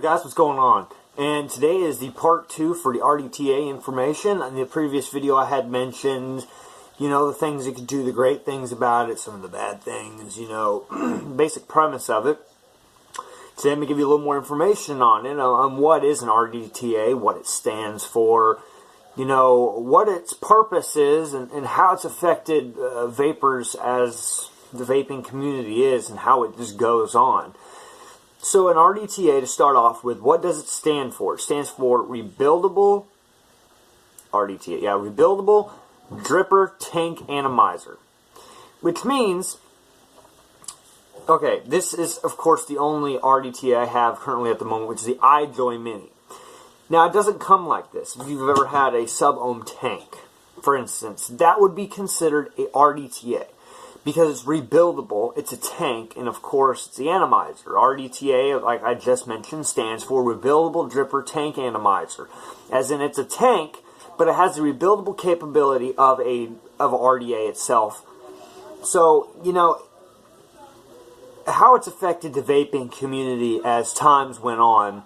guys, what's going on? And today is the part 2 for the RDTA information. In the previous video I had mentioned, the things you could do, the great things about it, some of the bad things, basic premise of it. Today I'm going to give you a little more information on it, on what is an RDTA, what it stands for, what its purpose is, and how it's affected vapors as the vaping community is, and how it just goes on. So an RDTA, to start off with, what does it stand for? It stands for Rebuildable RDTA. Yeah, Rebuildable Dripper Tank Atomizer. Which means, okay, this is, of course, the only RDTA I have currently at the moment, which is the iJoy Mini. Now, it doesn't come like this. If you've ever had a sub-ohm tank, for instance, that would be considered a RDTA. Because it's rebuildable, it's a tank, and of course, it's the atomizer. RDTA, like I just mentioned, stands for Rebuildable Dripper Tank Atomizer. As in, it's a tank, but it has the rebuildable capability of RDA itself. So, how it's affected the vaping community as times went on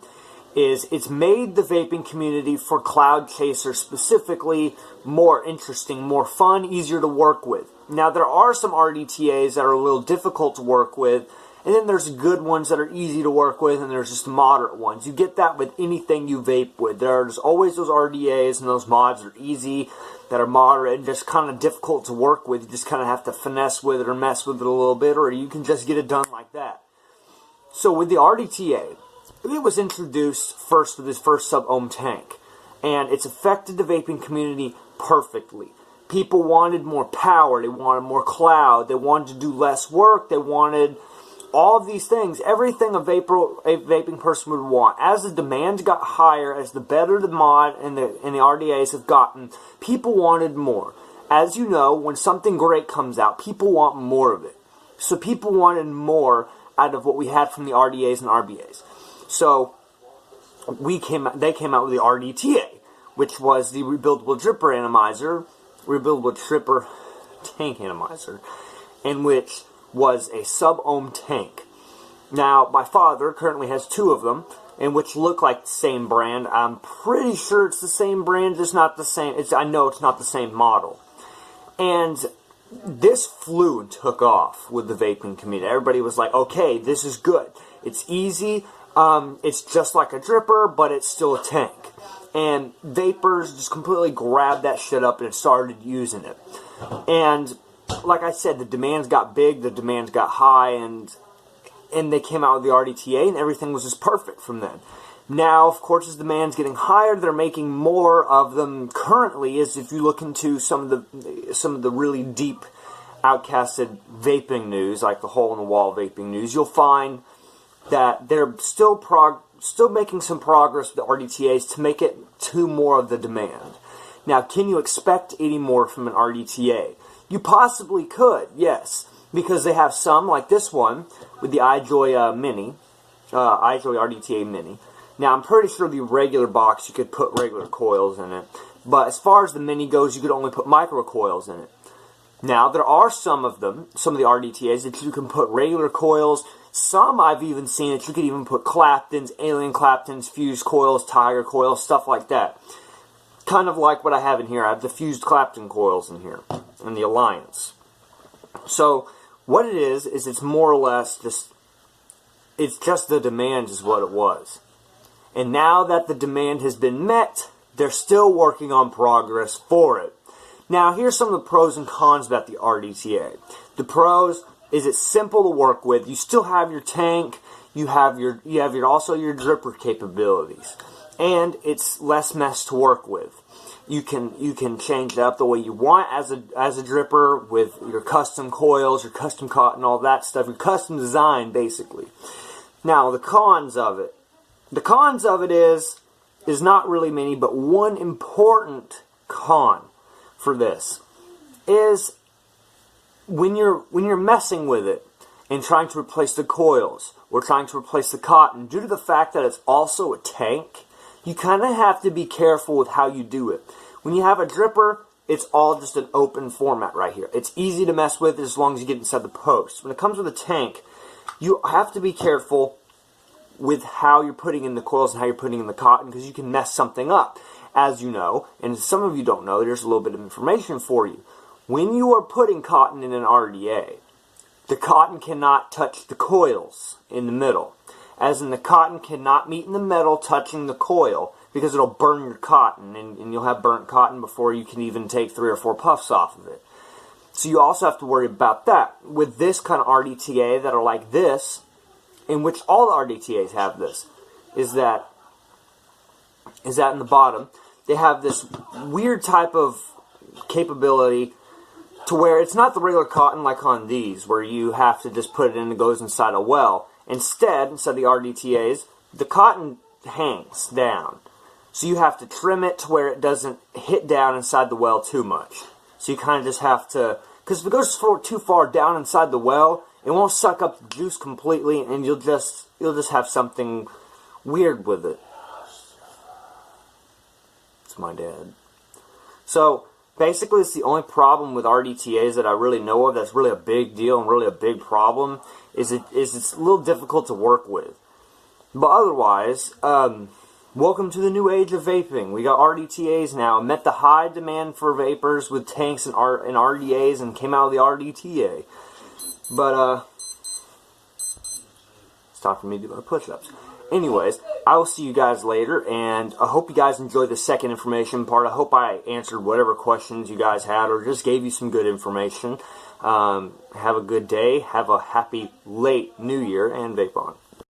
is it's made the vaping community for Cloud Chaser specifically more interesting, more fun, easier to work with. Now, there are some RDTAs that are a little difficult to work with, and then there's good ones that are easy to work with, and there's just moderate ones. You get that with anything you vape with. There's always those RDAs and those mods that are easy, that are moderate, and just kind of difficult to work with. You just kind of have to finesse with it or mess with it a little bit, or you can just get it done like that. So with the RDTA, it was introduced first with this first sub-ohm tank, and it's affected the vaping community perfectly. People wanted more power, they wanted more cloud, they wanted to do less work, they wanted all of these things, everything a vaping person would want. As the demand got higher, as the better the mod and the RDAs have gotten, people wanted more. As you know, when something great comes out, people want more of it. So people wanted more out of what we had from the RDAs and RBAs. So they came out with the RDTA, which was the Rebuildable Dripper Atomizer, Rebuildable Dripper Tank Atomizer, in which was a sub-ohm tank. Now, my father currently has 2 of them, and which look like the same brand. I'm pretty sure it's the same brand, just not the same. I know it's not the same model. And this flew and took off with the vaping community. Everybody was like, okay, this is good. It's easy. It's just like a dripper, but it's still a tank. And vapors just completely grabbed that shit up and started using it. And like I said, the demands got big, the demands got high, and they came out with the RDTA, and everything was just perfect from then. Now, of course, as demand's getting higher, they're making more of them currently. As if you look into some of the really deep, outcasted vaping news, like the hole-in-the-wall vaping news, you'll find that they're still making some progress with the RDTAs to make it to more of the demand. Now, can you expect any more from an RDTA? You possibly could, yes, because they have some, like this one, with the iJoy Mini, iJoy RDTA Mini. Now, I'm pretty sure the regular box, you could put regular coils in it, but as far as the Mini goes, you could only put micro coils in it. Now, there are some of them, some of the RDTAs, that you can put regular coils. Some I've even seen that you could even put Claptons, alien Claptons, fused coils, Tiger coils, stuff like that. Kind of like what I have in here. I have the fused Clapton coils in here, in the Alliance. So, what it is it's more or less just, it's just the demand is what it was. And now that the demand has been met, they're still working on progress for it. Now, here's some of the pros and cons about the RDTA. The pros is it's simple to work with. You still have your tank. You have also your dripper capabilities, and it's less mess to work with. You can change it up the way you want as a dripper with your custom coils, your custom cotton, all that stuff. Your custom design, basically. Now, the cons of it. The cons of it is not really many, but one important con for this is when you're messing with it and trying to replace the coils or trying to replace the cotton, due to the fact that it's also a tank, you kind of have to be careful with how you do it. When you have a dripper, it's all just an open format right here. It's easy to mess with as long as you get inside the post. When it comes with a tank, you have to be careful with how you're putting in the coils and how you're putting in the cotton, because you can mess something up. As you know, and some of you don't know, there's a little bit of information for you. When you are putting cotton in an RDA, the cotton cannot touch the coils in the middle. As in, the cotton cannot meet in the metal touching the coil, because it'll burn your cotton, and you'll have burnt cotton before you can even take 3 or 4 puffs off of it. So you also have to worry about that. With this kind of RDTA that are like this, in which all the RDTAs have this, is that in the bottom, they have this weird type of capability to where it's not the regular cotton like on these, where you have to just put it in and it goes inside a well. Instead of the RDTAs, the cotton hangs down. So you have to trim it to where it doesn't hit down inside the well too much. So you kind of just have to, because if it goes too far down inside the well, it won't suck up the juice completely, and you'll just have something weird with it. It's my dad. So basically, it's the only problem with RDTAs that I really know of that's really a big deal and really a big problem is it's a little difficult to work with. But otherwise, welcome to the new age of vaping. We got RDTAs now. Met the high demand for vapors with tanks and RDAs, and came out of the RDTA. But it's time for me to do my push-ups. Anyways, I will see you guys later, and I hope you guys enjoyed the second information part. I hope I answered whatever questions you guys had, or just gave you some good information. Have a good day. Have a happy late New Year, and vape on.